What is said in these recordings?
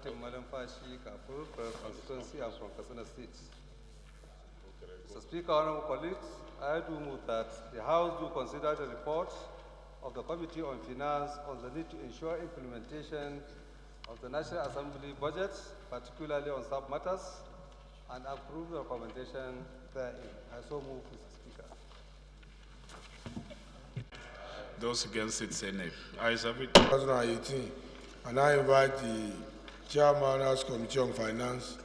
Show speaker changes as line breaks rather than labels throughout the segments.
Malamfashi, Kapur, constituency, and from Katsina State. Mr. Speaker, honorable colleagues, I do move that the House do consider the report of the Committee on Finance on the need to ensure implementation of the National Assembly budget, particularly on sub matters, and approve the recommendation therein. I so move, Mr. Speaker.
Those against it say nay. Ayes have it.
2018, and I invite the Chairman of the Committee on Finance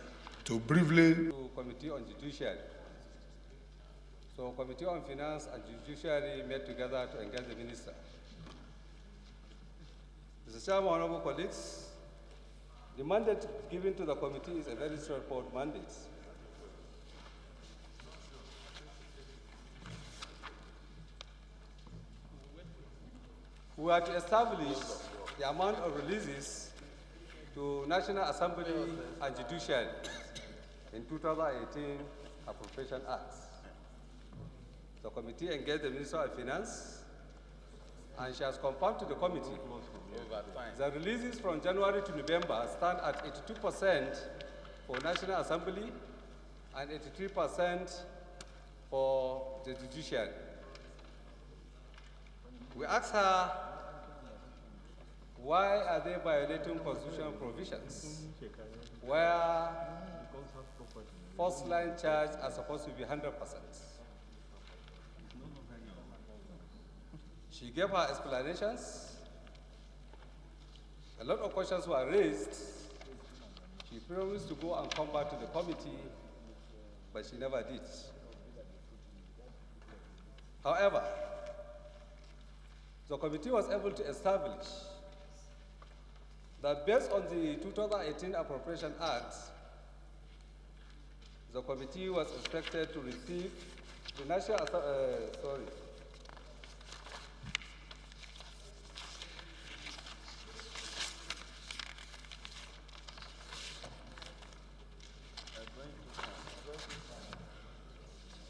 to briefly.
To Committee on Judiciary. So Committee on Finance and Judiciary met together to engage the Minister. Mr. Chairman, honorable colleagues, the mandate given to the committee is a very straightforward mandate. We are to establish the amount of releases to National Assembly and Judiciary in 2018 Appropriation Act. The committee engaged the Minister of Finance, and she has confirmed to the committee the releases from January to November stand at 82% for National Assembly and 83% for the Judiciary. We asked her, why are they violating constitutional provisions where first line charge are supposed to be 100%? She gave her explanations. A lot of questions were raised. She promised to go and come back to the committee, but she never did. However, the committee was able to establish that based on the 2018 Appropriation Act, the committee was expected to receive the National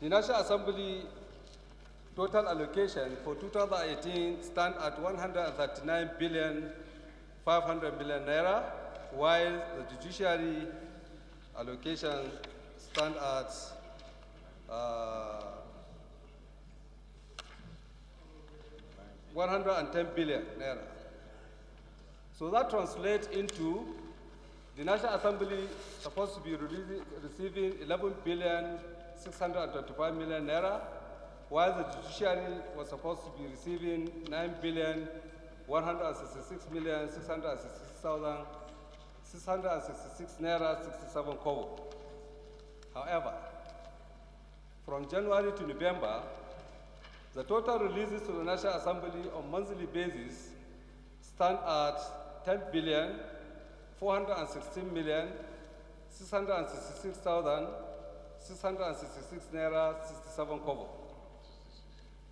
The National Assembly total allocation for 2018 stand at 139 billion 500 million naira, while the judiciary allocation stand at 110 billion naira. So that translates into the National Assembly supposed to be receiving 11 billion 625 million naira, while the judiciary was supposed to be receiving 9 billion 166 million 666 naira 67 kobo. However, from January to November, the total releases to the National Assembly on monthly basis stand at 10 billion 416 million 666,666 naira 67 kobo,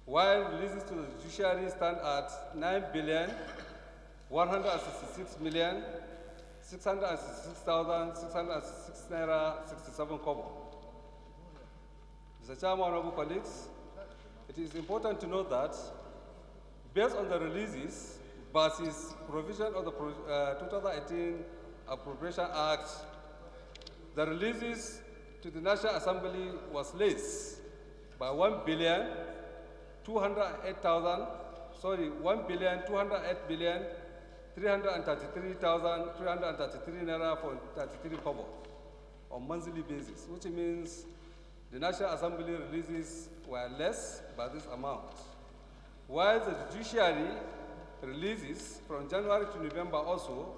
while releases to the judiciary stand at 9 billion 166 million 666,666 naira 67 kobo. Mr. Chairman, honorable colleagues, it is important to note that based on the releases versus provision of the 2018 Appropriation Act, the releases to the National Assembly was less by 1 billion 208 billion 333,333 naira for 33 kobo on monthly basis, which means the National Assembly releases were less by this amount, while the judiciary releases from January to November also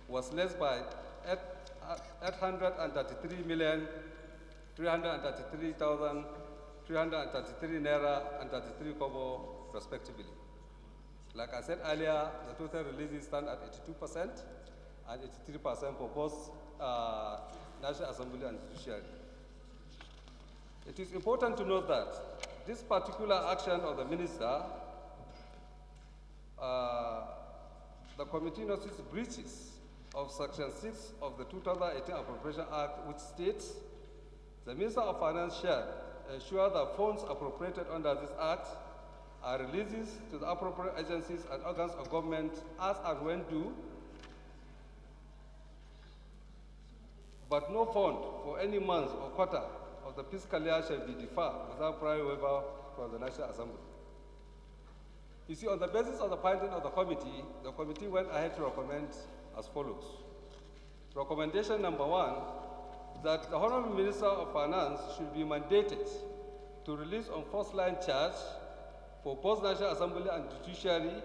was less by 833 million 333,333 naira and 33 kobo respectively. Like I said earlier, the total releases stand at 82% and 83% for both National Assembly and Judiciary. It is important to note that this particular action of the Minister, the committee noticed breaches of Section 6 of the 2018 Appropriation Act, which states the Minister of Finance shall ensure that funds appropriated under this Act are releases to the appropriate agencies and organs of government as and when due, but no fund for any month or quarter of the fiscal year shall be deferred without prior waiver from the National Assembly. You see, on the basis of the finding of the committee went ahead to recommend as follows. Recommendation number 1, that the Honorable Minister of Finance should be mandated to release on first-line charge for both National Assembly and Judiciary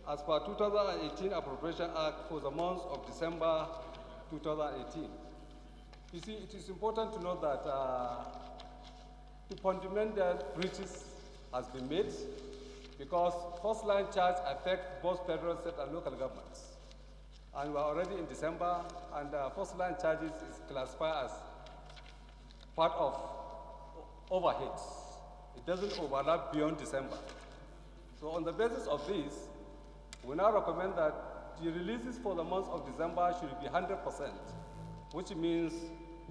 as per 2018 Appropriation Act for the month of December 2018. You see, it is important to note that the fundamental breaches has been made because first-line charge affect both federal, state, and local governments. And we are already in December, and first-line charges is classified as part of overheads. It doesn't overlap beyond December. So on the basis of this, we now recommend that the releases for the month of December should be 100%, which means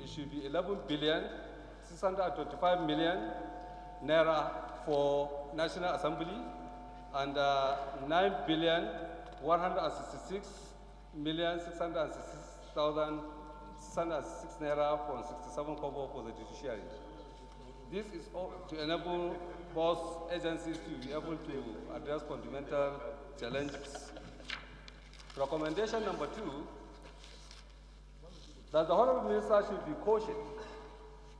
it should be 11,625 million naira for National Assembly and 9,166,666,606 naira for 67 kobo for the judiciary. This is to enable both agencies to be able to address fundamental challenges. Recommendation number 2, that the Honorable Minister should be cautioned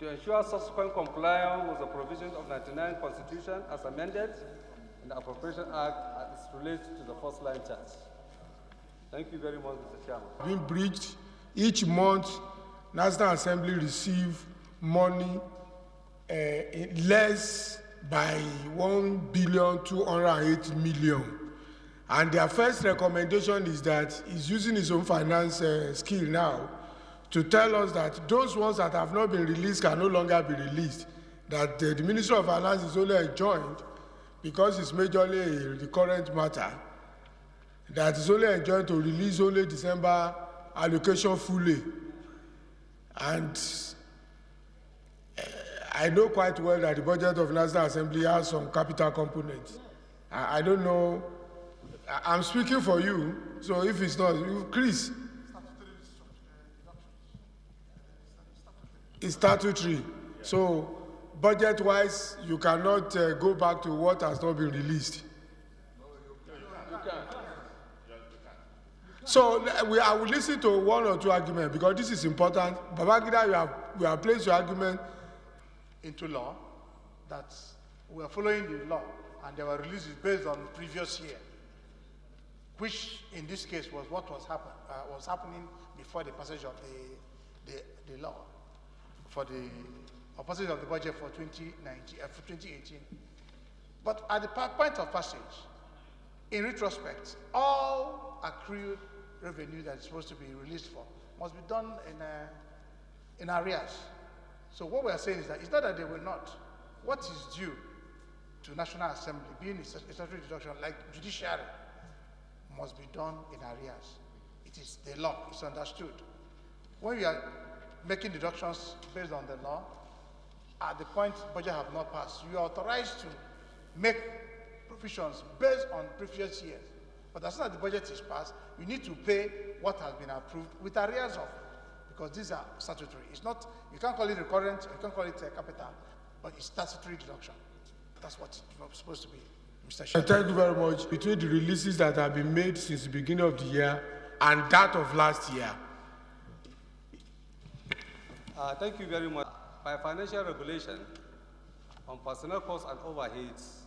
to ensure subsequent compliance with the provisions of 99 Constitution as amended in the Appropriation Act as it relates to the first-line charge. Thank you very much, Mr. Chairman.
Being breached, each month, National Assembly receive money less by 1,208 million. And their first recommendation is that he's using his own finance skill now to tell us that those ones that have not been released can no longer be released, that the Ministry of Finance is only enjoined because it's majorly a recurrent matter, that is only enjoined to release only December allocation fully. And I know quite well that the budget of National Assembly has some capital components. I don't know. I'm speaking for you, so if it's not, Chris. It's statutory. So, budget-wise, you cannot go back to what has not been released. So, I will listen to one or two arguments because this is important. Babangida, you have placed your argument
into law that we are following the law and they were released based on previous year, which in this case was what was happening before the passage of the law for the passage of the budget for 2018. But at the point of passage, in retrospect, all accrued revenue that is supposed to be released for must be done in arrears. So what we are saying is that it's not that they will not. What is due to National Assembly, being a statutory deduction like judiciary, must be done in arrears. It is the law, it's understood. When we are making deductions based on the law, at the point budget have not passed, you are authorized to make provisions based on previous years. But as soon as the budget is passed, you need to pay what has been approved with arrears of, because these are statutory. It's not, you can't call it recurrent, you can't call it capital, but it's statutory deduction. That's what it's supposed to be, Mr. Chairman.
Thank you very much. Between the releases that have been made since the beginning of the year and that of last year.
Thank you very much. By financial regulation on personnel costs and overheads,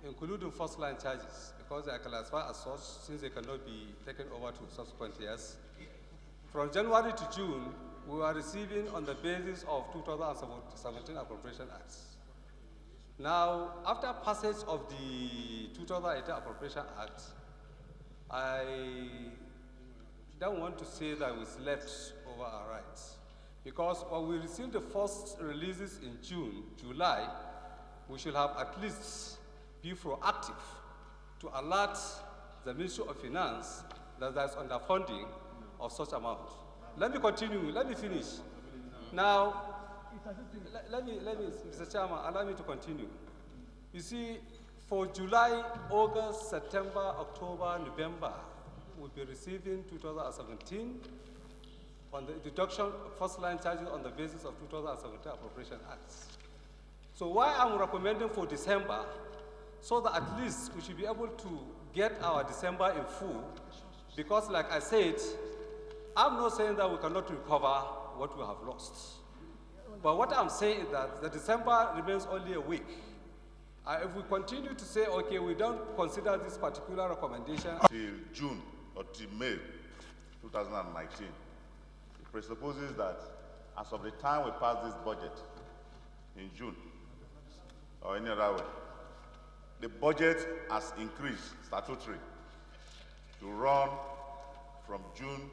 including first-line charges, because they are classified as such since they cannot be taken over to subsequent years. From January to June, we are receiving on the basis of 2017 Appropriation Acts. Now, after passage of the 2018 Appropriation Act, I don't want to say that we slept over our rights, because when we received the first releases in June, July, we should have at least be proactive to alert the Ministry of Finance that there's underfunding of such amount. Let me continue, let me finish. Now, let me, Mr. Chairman, allow me to continue. You see, for July, August, September, October, November, we'll be receiving 2017 on the deduction of first-line charges on the basis of 2017 Appropriation Acts. So why I'm recommending for December, so that at least we should be able to get our December in full, because like I said, I'm not saying that we cannot recover what we have lost. But what I'm saying is that the December remains only a week. If we continue to say, okay, we don't consider this particular recommendation
till June or till May 2019, it presupposes that as of the time we pass this budget in June or any other way, the budget has increased statutory to run from June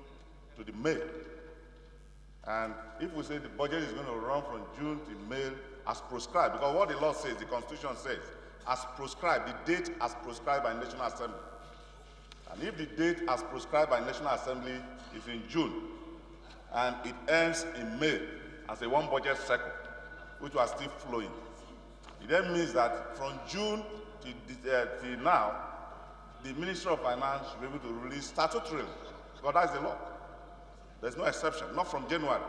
to the May. And if we say the budget is going to run from June to May as prescribed, because what the law says, the Constitution says, as prescribed, the date as prescribed by National Assembly. And if the date as prescribed by National Assembly is in June, and it ends in May as a one budget cycle, which was still flowing, it then means that from June till now, the Ministry of Finance should be able to release statutorily, because that's the law. There's no exception, not from January,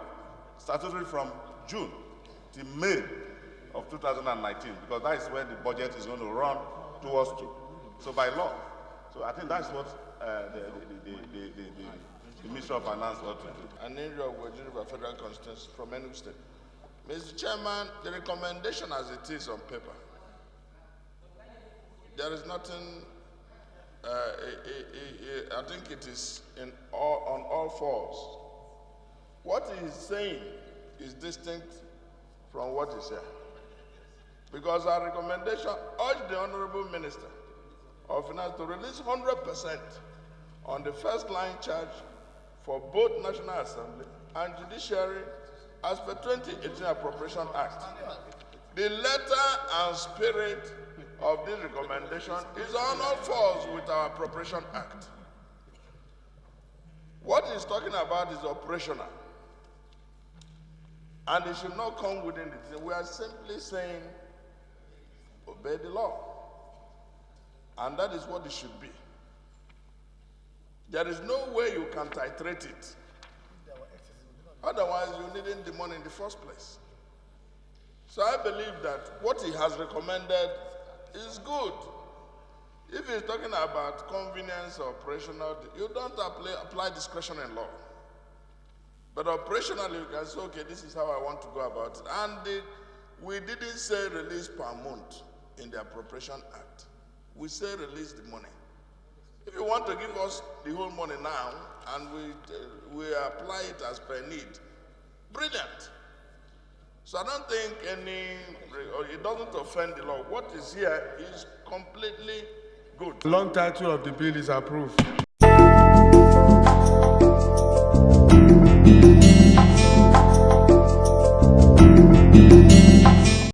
statutory from June till May of 2019, because that is where the budget is going to run towards to. So by law. So I think that's what the Ministry of Finance ought to do.
An area of Virginia Federal Constituency from Enugu State. Mr. Chairman, the recommendation as it is on paper, there is nothing, I think it is on all fours. What he is saying is distinct from what is here. Because our recommendation urged the Honorable Minister of Finance to release 100% on the first line charge for both National Assembly and Judiciary as per 2018 Appropriation Act. The letter and spirit of this recommendation is on all fours with our Appropriation Act. What he's talking about is operational. And it should not come within it. We are simply saying, obey the law. And that is what it should be. There is no way you can titrate it. Otherwise, you're needing the money in the first place. So I believe that what he has recommended is good. If he's talking about convenience or operational, you don't apply discretion in law. But operationally, you can say, okay, this is how I want to go about it. And we didn't say release per month in the Appropriation Act. We say release the money. If you want to give us the whole money now, and we apply it as per need, brilliant. So I don't think it doesn't offend the law. What is here is completely good.
The long title of the bill is approved.